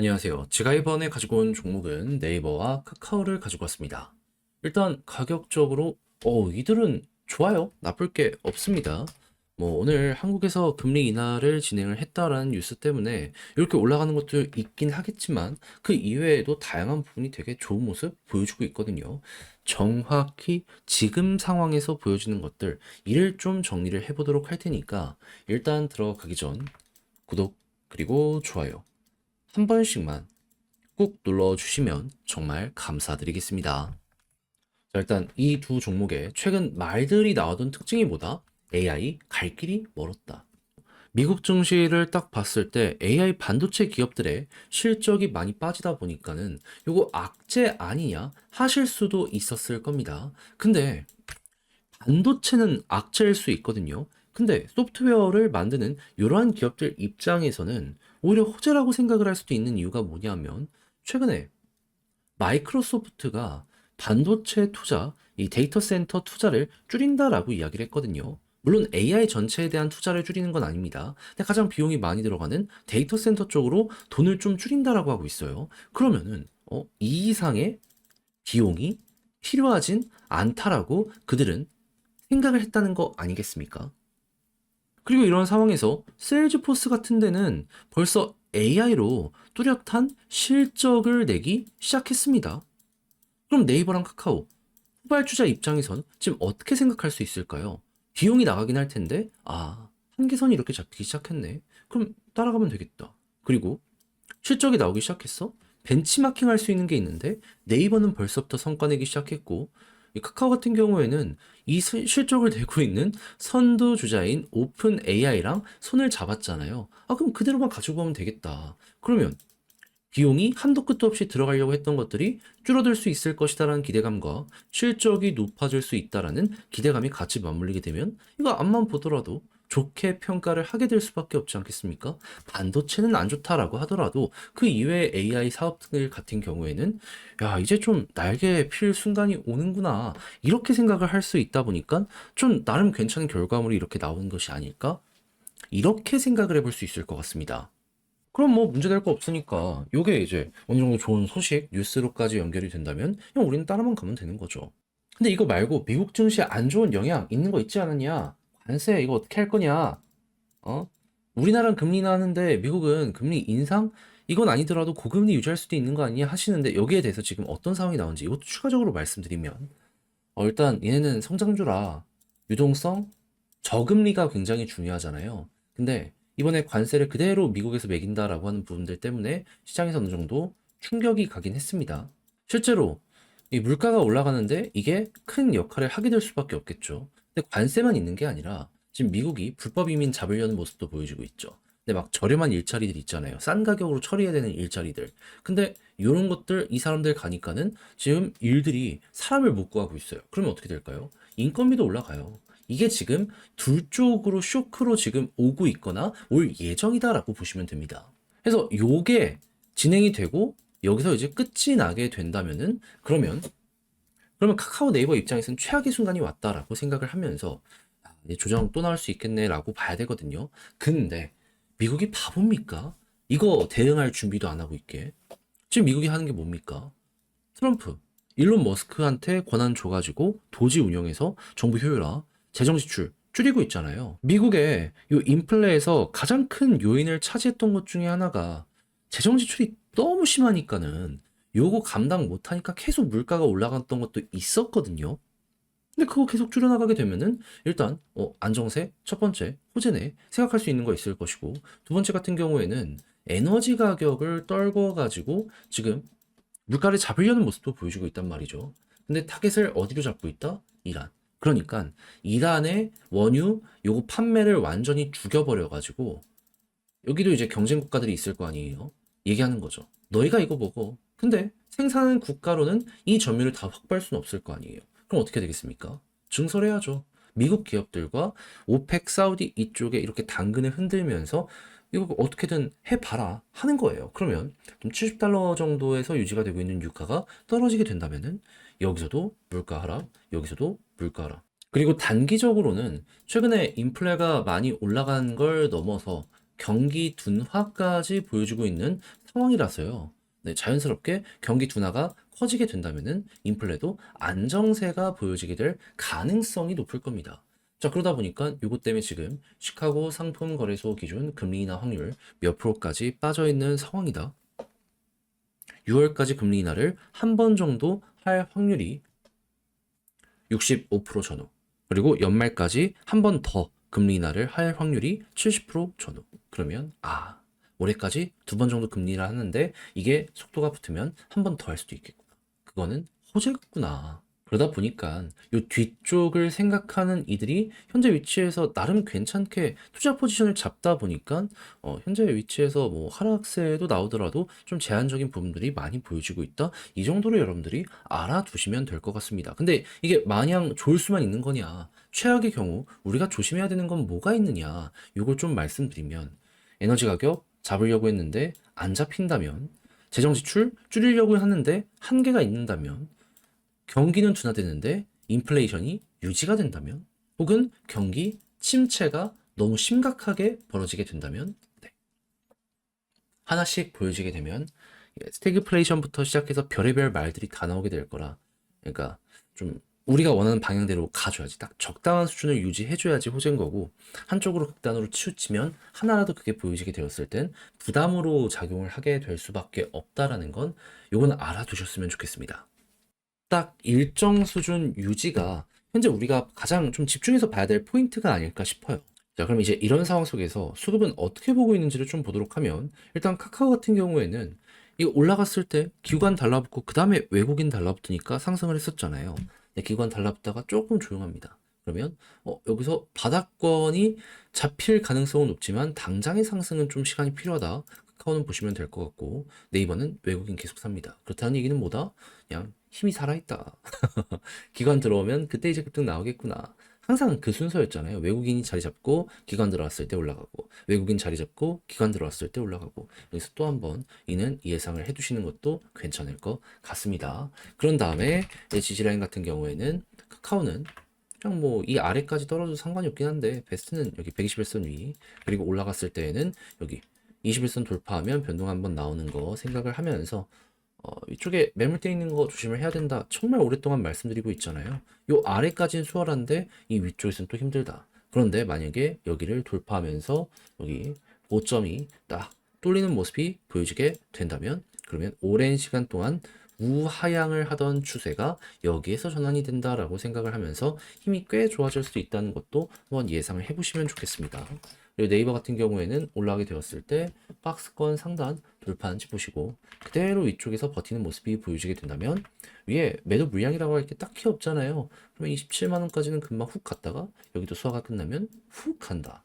안녕하세요. 제가 이번에 가지고 온 종목은 네이버와 카카오를 가지고 왔습니다. 일단 가격적으로 이들은 좋아요. 나쁠 게 없습니다. 뭐 오늘 한국에서 금리 인하를 진행을 했다라는 뉴스 때문에 이렇게 올라가는 것도 있긴 하겠지만 그 이외에도 다양한 부분이 되게 좋은 모습 보여주고 있거든요. 정확히 지금 상황에서 보여지는 것들 이를 좀 정리를 해보도록 할 테니까 일단 들어가기 전 구독 그리고 좋아요 한 번씩만 꾹 눌러주시면 정말 감사드리겠습니다. 자, 일단 이 두 종목의 최근 말들이 나오던 특징이 뭐다? AI 갈 길이 멀었다. 미국 증시를 딱 봤을 때 AI 반도체 기업들의 실적이 많이 빠지다 보니까는 요거 악재 아니냐 하실 수도 있었을 겁니다. 근데 반도체는 악재일 수 있거든요. 근데 소프트웨어를 만드는 이러한 기업들 입장에서는 오히려 호재라고 생각을 할 수도 있는 이유가 뭐냐면 최근에 마이크로소프트가 반도체 투자, 이 데이터 센터 투자를 줄인다라고 이야기를 했거든요. 물론 AI 전체에 대한 투자를 줄이는 건 아닙니다. 근데 가장 비용이 많이 들어가는 데이터 센터 쪽으로 돈을 좀 줄인다라고 하고 있어요. 그러면은 이 이상의 비용이 필요하진 않다라고 그들은 생각을 했다는 거 아니겠습니까? 그리고 이런 상황에서 세일즈포스 같은 데는 벌써 AI로 뚜렷한 실적을 내기 시작했습니다. 그럼 네이버랑 카카오, 후발주자 입장에선 지금 어떻게 생각할 수 있을까요? 비용이 나가긴 할 텐데, 한계선이 이렇게 잡히기 시작했네. 그럼 따라가면 되겠다. 그리고 실적이 나오기 시작했어? 벤치마킹 할 수 있는 게 있는데 네이버는 벌써부터 성과 내기 시작했고 이 카카오 같은 경우에는 이 실적을 내고 있는 선두 주자인 오픈 AI랑 손을 잡았잖아요. 그럼 그대로만 가지고 가면 되겠다. 그러면 비용이 한도 끝도 없이 들어가려고 했던 것들이 줄어들 수 있을 것이다라는 기대감과 실적이 높아질 수 있다라는 기대감이 같이 맞물리게 되면 이거 앞만 보더라도 좋게 평가를 하게 될 수밖에 없지 않겠습니까? 반도체는 안 좋다라고 하더라도 그 이외의 AI 사업들 같은 경우에는 야, 이제 좀 날개 필 순간이 오는구나. 이렇게 생각을 할 수 있다 보니까 좀 나름 괜찮은 결과물이 이렇게 나오는 것이 아닐까? 이렇게 생각을 해볼 수 있을 것 같습니다. 그럼 뭐 문제될 거 없으니까 요게 이제 어느 정도 좋은 소식, 뉴스로까지 연결이 된다면 그냥 우리는 따라만 가면 되는 거죠. 근데 이거 말고 미국 증시에 안 좋은 영향 있는 거 있지 않느냐? 관세 이거 어떻게 할 거냐? 어? 우리나라는 금리 인하하는데 미국은 금리 인상? 이건 아니더라도 고금리 유지할 수도 있는 거 아니냐 하시는데 여기에 대해서 지금 어떤 상황이 나오는지 이것도 추가적으로 말씀드리면 일단 얘네는 성장주라 유동성, 저금리가 굉장히 중요하잖아요. 근데 이번에 관세를 그대로 미국에서 매긴다라고 하는 부분들 때문에 시장에서 어느 정도 충격이 가긴 했습니다. 실제로 이 물가가 올라가는데 이게 큰 역할을 하게 될 수밖에 없겠죠. 근데 관세만 있는 게 아니라 지금 미국이 불법 이민 잡으려는 모습도 보여주고 있죠. 근데 막 저렴한 일자리들 있잖아요. 싼 가격으로 처리해야 되는 일자리들. 근데 이런 것들 이 사람들 가니까는 지금 일들이 사람을 못 구하고 있어요. 그러면 어떻게 될까요? 인건비도 올라가요. 이게 지금 둘 쪽으로 쇼크로 지금 오고 있거나 올 예정이다라고 보시면 됩니다. 그래서 요게 진행이 되고 여기서 이제 끝이 나게 된다면은 그러면 카카오 네이버 입장에서는 최악의 순간이 왔다라고 생각을 하면서 이제 조정 또 나올 수 있겠네라고 봐야 되거든요. 근데 미국이 바보입니까? 이거 대응할 준비도 안 하고 있게. 지금 미국이 하는 게 뭡니까? 트럼프, 일론 머스크한테 권한 줘가지고 도지 운영해서 정부 효율화, 재정 지출 줄이고 있잖아요. 미국의 이 인플레에서 가장 큰 요인을 차지했던 것 중에 하나가 재정 지출이 너무 심하니까는 요거 감당 못하니까 계속 물가가 올라갔던 것도 있었거든요. 근데 그거 계속 줄여나가게 되면은 일단 안정세 첫 번째 호재네 생각할 수 있는 거 있을 것이고 두 번째 같은 경우에는 에너지 가격을 떨궈 가지고 지금 물가를 잡으려는 모습도 보여주고 있단 말이죠. 근데 타겟을 어디로 잡고 있다? 이란. 그러니까 이란의 원유 요거 판매를 완전히 죽여버려가지고 여기도 이제 경쟁 국가들이 있을 거 아니에요. 얘기하는 거죠. 너희가 이거 먹어. 근데 생산하는 국가로는 이 점유율을 다 확보할 수는 없을 거 아니에요. 그럼 어떻게 되겠습니까? 증설해야죠. 미국 기업들과 오펙, 사우디 이쪽에 이렇게 당근을 흔들면서 이거 어떻게든 해봐라 하는 거예요. 그러면 좀 $70 정도에서 유지가 되고 있는 유가가 떨어지게 된다면은 여기서도 물가 하락, 여기서도 물가 하락. 그리고 단기적으로는 최근에 인플레가 많이 올라간 걸 넘어서 경기 둔화까지 보여주고 있는 상황이라서요. 네, 자연스럽게 경기 둔화가 커지게 된다면은 인플레도 안정세가 보여지게 될 가능성이 높을 겁니다. 자, 그러다 보니까 요것 때문에 지금 시카고 상품 거래소 기준 금리 인하 확률 몇 프로까지 빠져 있는 상황이다. 6월까지 금리 인하를 한 번 정도 할 확률이 65% 전후. 그리고 연말까지 한 번 더 금리 인하를 할 확률이 70% 전후. 그러면 올해까지 두 번 정도 금리 인하를 하는데 이게 속도가 붙으면 한 번 더 할 수도 있겠구나. 그거는 호재구나. 그러다 보니까 요 뒤쪽을 생각하는 이들이 현재 위치에서 나름 괜찮게 투자 포지션을 잡다 보니까 현재 위치에서 뭐 하락세도 나오더라도 좀 제한적인 부분들이 많이 보여지고 있다. 이 정도로 여러분들이 알아두시면 될 것 같습니다. 근데 이게 마냥 좋을 수만 있는 거냐? 최악의 경우 우리가 조심해야 되는 건 뭐가 있느냐? 이걸 좀 말씀드리면 에너지 가격 잡으려고 했는데 안 잡힌다면 재정 지출 줄이려고 하는데 한계가 있는다면 경기는 둔화되는데 인플레이션이 유지가 된다면 혹은 경기 침체가 너무 심각하게 벌어지게 된다면 네. 하나씩 보여지게 되면 스태그플레이션부터 시작해서 별의별 말들이 다 나오게 될 거라 그러니까 좀 우리가 원하는 방향대로 가줘야지 딱 적당한 수준을 유지해줘야지 호재인 거고 한쪽으로 극단으로 치우치면 하나라도 그게 보여지게 되었을 땐 부담으로 작용을 하게 될 수밖에 없다라는 건 요건 알아두셨으면 좋겠습니다. 딱 일정 수준 유지가 현재 우리가 가장 좀 집중해서 봐야 될 포인트가 아닐까 싶어요. 자, 그럼 이제 이런 상황 속에서 수급은 어떻게 보고 있는지를 좀 보도록 하면 일단 카카오 같은 경우에는 이거 올라갔을 때 기관 달라붙고 그 다음에 외국인 달라붙으니까 상승을 했었잖아요. 근데 기관 달라붙다가 조금 조용합니다. 그러면 여기서 바닥권이 잡힐 가능성은 높지만 당장의 상승은 좀 시간이 필요하다. 카카오는 보시면 될 것 같고 네이버는 외국인 계속 삽니다. 그렇다는 얘기는 뭐다? 그냥 힘이 살아있다. 기관 들어오면 그때 이제 급등 나오겠구나. 항상 그 순서였잖아요. 외국인이 자리 잡고 기관 들어왔을 때 올라가고 외국인 자리 잡고 기관 들어왔을 때 올라가고 여기서 또 한 번 이는 예상을 해두시는 것도 괜찮을 것 같습니다. 그런 다음에 지지라인 같은 경우에는 카카오는 그냥 뭐 이 아래까지 떨어져도 상관이 없긴 한데 베스트는 여기 121선 위 그리고 올라갔을 때에는 여기 21선 돌파하면 변동 한번 나오는 거 생각을 하면서 이쪽에 매물대 있는 거 조심을 해야 된다. 정말 오랫동안 말씀드리고 있잖아요. 요 아래까지는 수월한데 이 위쪽에서는 또 힘들다. 그런데 만약에 여기를 돌파하면서 여기 고점이 딱 뚫리는 모습이 보여지게 된다면 그러면 오랜 시간 동안 우하향을 하던 추세가 여기에서 전환이 된다라고 생각을 하면서 힘이 꽤 좋아질 수도 있다는 것도 한번 예상을 해보시면 좋겠습니다. 그리고 네이버 같은 경우에는 올라가게 되었을 때 박스권 상단 돌파한지 보시고 그대로 위쪽에서 버티는 모습이 보여지게 된다면 위에 매도 물량이라고 할 게 딱히 없잖아요. 그러면 27만 원까지는 금방 훅 갔다가 여기도 수화가 끝나면 훅 간다.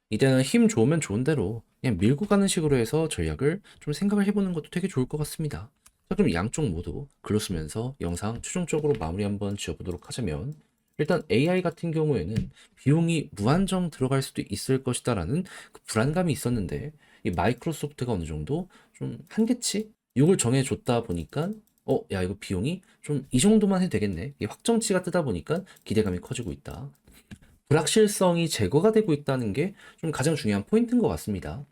이때는 힘 좋으면 좋은 대로 그냥 밀고 가는 식으로 해서 전략을 좀 생각을 해보는 것도 되게 좋을 것 같습니다. 자, 그럼 양쪽 모두 글로 쓰면서 영상 최종적으로 마무리 한번 지어보도록 하자면 일단 AI 같은 경우에는 비용이 무한정 들어갈 수도 있을 것이다라는 그 불안감이 있었는데 이 마이크로소프트가 어느 정도 좀 한계치 이걸 정해줬다 보니까 야 이거 비용이 좀 이 정도만 해도 되겠네. 이 확정치가 뜨다 보니까 기대감이 커지고 있다. 불확실성이 제거가 되고 있다는 게 좀 가장 중요한 포인트인 것 같습니다.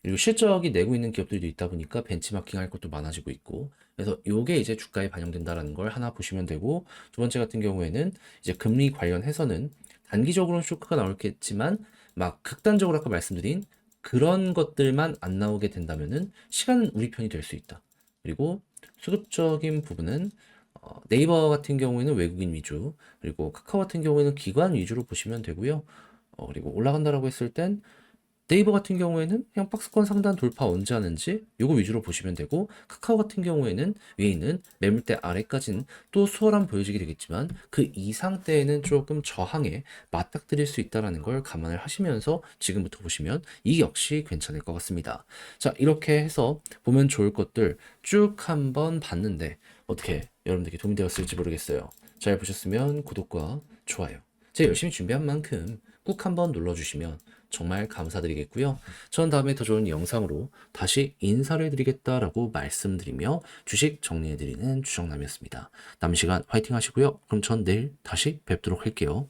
그리고 실적이 내고 있는 기업들도 있다 보니까 벤치마킹 할 것도 많아지고 있고 그래서 요게 이제 주가에 반영된다라는 걸 하나 보시면 되고 두 번째 같은 경우에는 이제 금리 관련해서는 단기적으로는 쇼크가 나올겠지만 막 극단적으로 아까 말씀드린 그런 것들만 안 나오게 된다면은 시간은 우리 편이 될 수 있다. 그리고 수급적인 부분은 네이버 같은 경우에는 외국인 위주 그리고 카카오 같은 경우에는 기관 위주로 보시면 되고요. 그리고 올라간다라고 했을 땐 네이버 같은 경우에는 그냥 박스권 상단 돌파 언제 하는지 요거 위주로 보시면 되고 카카오 같은 경우에는 위에 있는 매물대 아래까지는 또 수월함 보여지게 되겠지만 그 이상대에는 조금 저항에 맞닥뜨릴 수 있다는 걸 감안을 하시면서 지금부터 보시면 이 역시 괜찮을 것 같습니다. 자, 이렇게 해서 보면 좋을 것들 쭉 한번 봤는데 어떻게 여러분들께 도움이 되었을지 모르겠어요. 잘 보셨으면 구독과 좋아요 제가 열심히 준비한 만큼 꾹 한번 눌러주시면 정말 감사드리겠고요. 전 다음에 더 좋은 영상으로 다시 인사를 드리겠다라고 말씀드리며 주식 정리해드리는 주정남이었습니다. 남은 시간 화이팅 하시고요. 그럼 전 내일 다시 뵙도록 할게요.